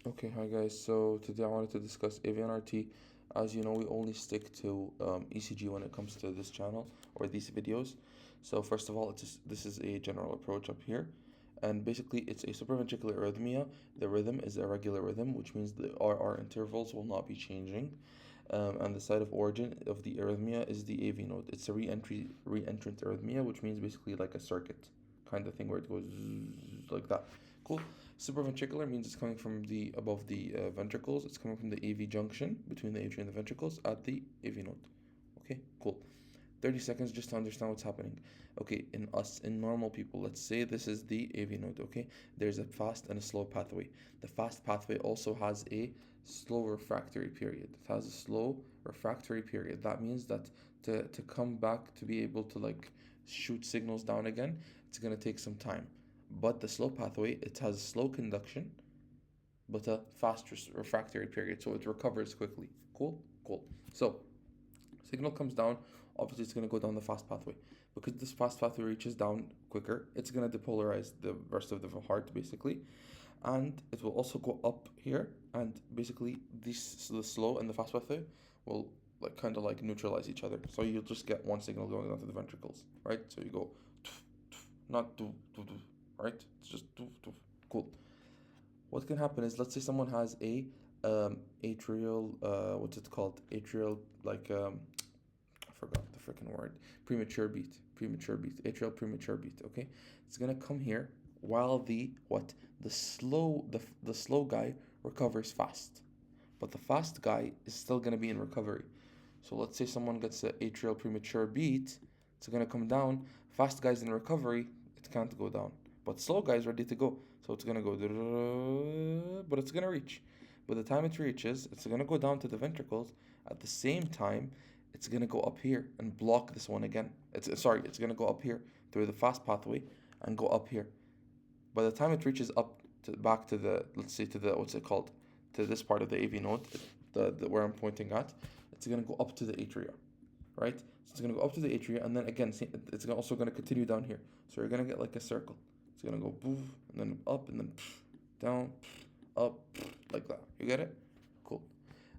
Okay, hi guys. So today I wanted to discuss Avnrt. As you know, we only stick to ECG when it comes to this channel or these videos. So first of all, this is a general approach up here, and basically it's a supraventricular arrhythmia. The rhythm is a regular rhythm, which means the RR intervals will not be changing, and the site of origin of the arrhythmia is the AV node. It's a re-entrant arrhythmia, which means basically like a circuit kind of thing where it goes like that. Cool. Supraventricular means it's coming from the above the ventricles. It's coming from the AV junction between the atrium and the ventricles at the AV node. Okay, cool. 30 seconds just to understand what's happening. Okay, in normal people, let's say this is the AV node. Okay, there's a fast and a slow pathway. The fast pathway also has a slow refractory period. It has a slow refractory period. That means that to come back to be able to like shoot signals down again, it's gonna take some time. But the slow pathway, it has slow conduction, but a fast refractory period, so it recovers quickly. Cool, cool. So signal comes down, obviously it's going to go down the fast pathway. Because this fast pathway reaches down quicker, it's going to depolarize the rest of the heart basically, and it will also go up here, and basically the slow and the fast pathway will like kind of like neutralize each other. So you'll just get one signal going down to the ventricles, right? So you go not do do do, right? It's just do do. Cool. What can happen is, let's say someone has a atrial what's it called? Atrial like I forgot the freaking word. Premature beat. Premature beat. Atrial premature beat. Okay, it's gonna come here while the slow guy recovers fast, but the fast guy is still gonna be in recovery. So let's say someone gets an atrial premature beat, it's gonna come down. Fast guy's in recovery, it can't go down. But slow guy's ready to go, so it's gonna go, but it's gonna reach. By the time it reaches, it's gonna go down to the ventricles. At the same time, it's gonna go up here and block this one again. It's gonna go up here through the fast pathway and go up here. By the time it reaches up to back to the, let's say to the, what's it called, to this part of the AV node, the where I'm pointing at, it's gonna go up to the atria, right? So it's gonna go up to the atria, and then again, it's also gonna continue down here. So you're gonna get like a circle. It's gonna go boof, and then up, and then down, up, like that. You get it? Cool.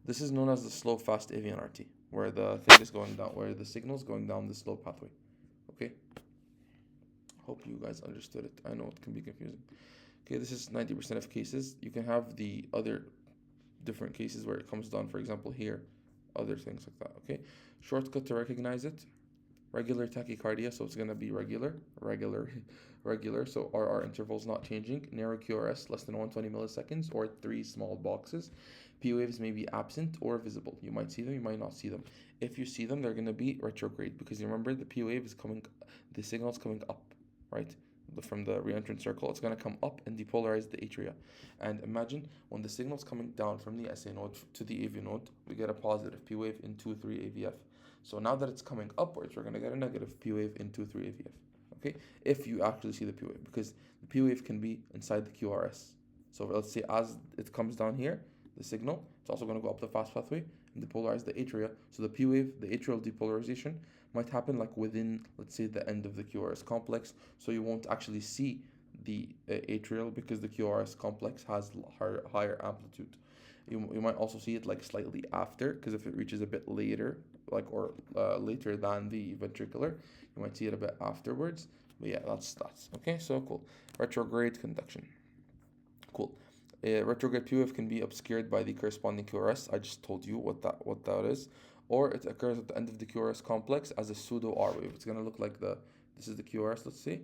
This is known as the slow fast Avnrt, where the thing is going down, where the signal is going down the slow pathway. Okay. Hope you guys understood it. I know it can be confusing. Okay, this is 90% of cases. You can have the other different cases where it comes down, for example, here, other things like that. Okay, shortcut to recognize it: regular tachycardia, so it's going to be regular, so RR intervals not changing, narrow QRS less than 120 milliseconds, or 3 small boxes. P waves may be absent or visible. You might see them, you might not see them. If you see them, they're going to be retrograde, because you remember the P wave is coming, the signal is coming up, right? From the reentrant circle, it's going to come up and depolarize the atria. And imagine when the signal's coming down from the SA node to the AV node, we get a positive P wave in 2,3 AVF. So now that it's coming upwards, we're going to get a negative P wave in 2,3 AVF. Okay, if you actually see the P wave, because the P wave can be inside the QRS. So let's say as it comes down here, the signal, it's also going to go up the fast pathway and depolarize the atria. So the P wave, the atrial depolarization, might happen like within, let's say, the end of the QRS complex. So you won't actually see the atrial, because the QRS complex has higher amplitude. You might also see it like slightly after, because if it reaches a bit later, like or later than the ventricular, you might see it a bit afterwards. But yeah, that's okay. So cool. Retrograde conduction. Cool. Retrograde POF can be obscured by the corresponding QRS. I just told you what that is, or it occurs at the end of the QRS complex as a pseudo R wave. It's gonna look like this is the QRS, let's see,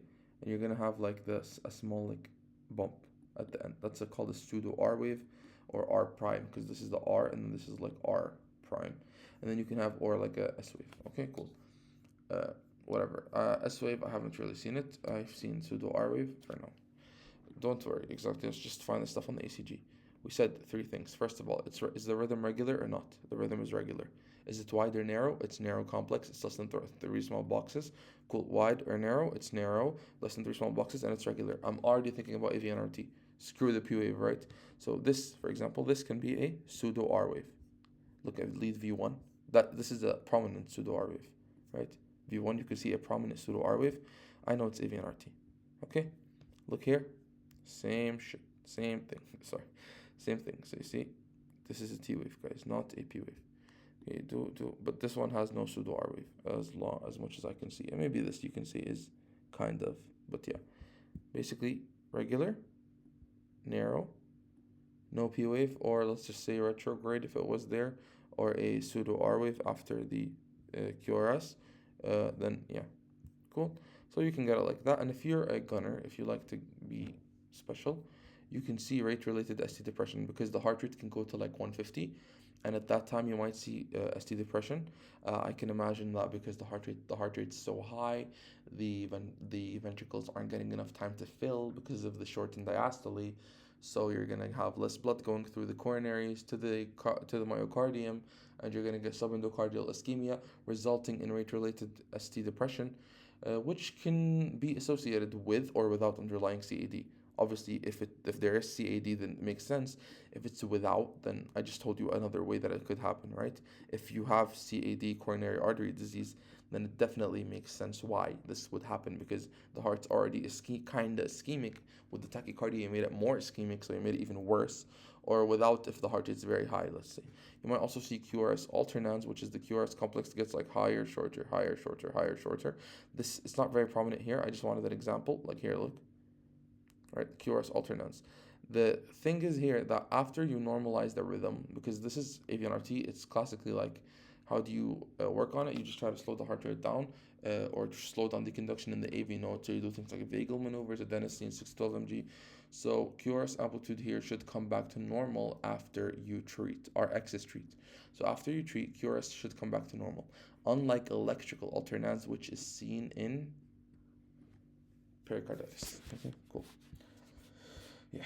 and you're gonna have like this a small like bump at the end. That's called a pseudo R wave, or R prime, because this is the R and this is like R prime, and then you can have or like a S wave. Okay, cool. Whatever. S wave, I haven't really seen it. I've seen pseudo R wave for now. Don't worry, exactly. Let's just find the stuff on the ACG. We said 3 things. First of all, is the rhythm regular or not? The rhythm is regular. Is it wide or narrow? It's narrow complex. It's less than 3 small boxes. Cool. Wide or narrow? It's narrow, less than 3 small boxes, and it's regular. I'm already thinking about Avnrt. Screw the P wave, right? So this, for example, this can be a pseudo R wave. Look at lead V1. This is a prominent pseudo R wave, right? V1, you can see a prominent pseudo R wave. I know it's Avnrt. Okay? Look here. Same shit. Same thing. Sorry. Same thing. So you see, this is a T wave, guys, not a P wave. Okay, but this one has no pseudo R wave as much as I can see. And maybe this you can see is kind of, but yeah. Basically, regular, narrow, no P wave, or let's just say retrograde if it was there, or a pseudo R wave after the QRS, then yeah, cool. So you can get it like that. And if you're a gunner, if you like to be special, you can see rate-related ST depression because the heart rate can go to like 150, and at that time you might see ST depression. I can imagine that because the heart rate's so high, the ventricles aren't getting enough time to fill because of the shortened diastole. So you're gonna have less blood going through the coronaries to the myocardium, and you're gonna get subendocardial ischemia, resulting in rate-related ST depression, which can be associated with or without underlying CAD. Obviously, if there is CAD, then it makes sense. If it's without, then I just told you another way that it could happen, right? If you have CAD, coronary artery disease, then it definitely makes sense why this would happen because the heart's already kind of ischemic. With the tachycardia, you made it more ischemic, so you made it even worse. Or without, if the heart rate's very high, let's say. You might also see QRS alternans, which is the QRS complex gets like higher, shorter, higher, shorter, higher, shorter. This it's not very prominent here. I just wanted an example. Like here, look. Right, QRS alternans. The thing is here that after you normalize the rhythm, because this is Avnrt, it's classically like, how do you work on it? You just try to slow the heart rate down, or slow down the conduction in the AV node. So you do things like vagal maneuvers, adenosine, 612 mg. So QRS amplitude here should come back to normal after you treat, or excess treat. So after you treat, QRS should come back to normal. Unlike electrical alternans, which is seen in pericarditis. Okay, cool. Yeah.